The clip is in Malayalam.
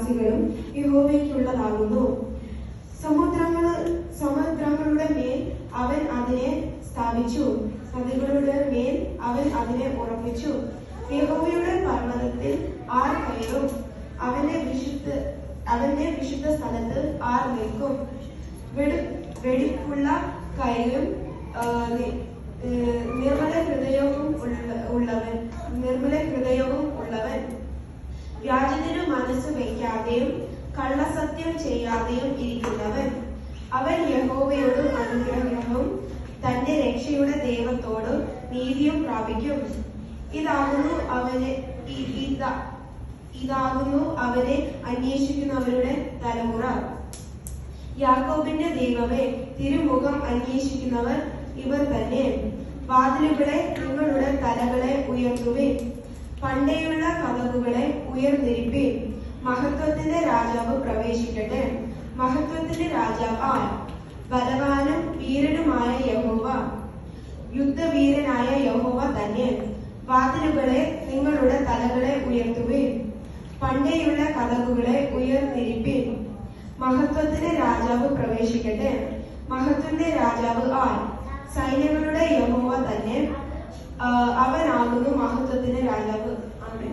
നിവാസികളും യഹോവയ്ക്കുള്ളതാകുന്നു. സമുദ്രങ്ങളുടെ മേൽ അവൻ അതിനെ സ്ഥാപിച്ചു, നദികളുടെ മേൽ അവൻ അതിനെ ഉറപ്പിച്ചു. യഹോവയുടെ പർവ്വതത്തിൽ ആർ കയറും? അവന്റെ വിശുദ്ധ സ്ഥലത്ത് ആർ നിൽക്കും? വെടിപ്പുള്ള കയ്യിലും നിർമ്മല ഹൃദയവും ഉള്ളവൻ, വ്യാജത്തിനു മനസ്സ് വയ്ക്കാതെയും കള്ളസത്യം ചെയ്യാതെയും ഇരിക്കുന്നവൻ, അവൻ യഹോവയോട് അനുഗ്രഹവും തന്റെ രക്ഷയുടെ ദൈവത്തോട് നീതിയും പ്രാപിക്കും. ഇതാകുന്നു അവനെ അന്വേഷിക്കുന്നവരുടെ തലമുറ. യാക്കോബിന്റെ ദൈവമേ, തിരുമുഖം അന്വേഷിക്കുന്നവർ ഇവർ തന്നെ. വാതിലുകളെ നിങ്ങളുടെ തലകളെ ഉയർത്തുവിൻ, പണ്ടേയുള്ള കതകുകളെ ഉയർന്നിരിപ്പിൻ. മഹത്വത്തിന്റെ രാജാവ് പ്രവേശിക്കട്ടെ. മഹത്വത്തിന്റെ രാജാവ് ബലവാനും വീരനുമായ യഹോവ, യുദ്ധവീരനായ യഹോവ തന്നെ. വാതിലുകളെ നിങ്ങളുടെ തലകളെ ഉയർത്തുവിൻ, പണ്ടേയുള്ള കതകുകളെ ഉയർന്നിരിപ്പിൻ. മഹത്വത്തിന്റെ രാജാവ് പ്രവേശിക്കട്ടെ. മഹത്വത്തിന്റെ രാജാവ് സൈന്യങ്ങളുടെ യഹോവ തന്നെ. അവനാകുന്നു മഹത്വത്തിന്റെ രാജാവ്. ആമേൻ.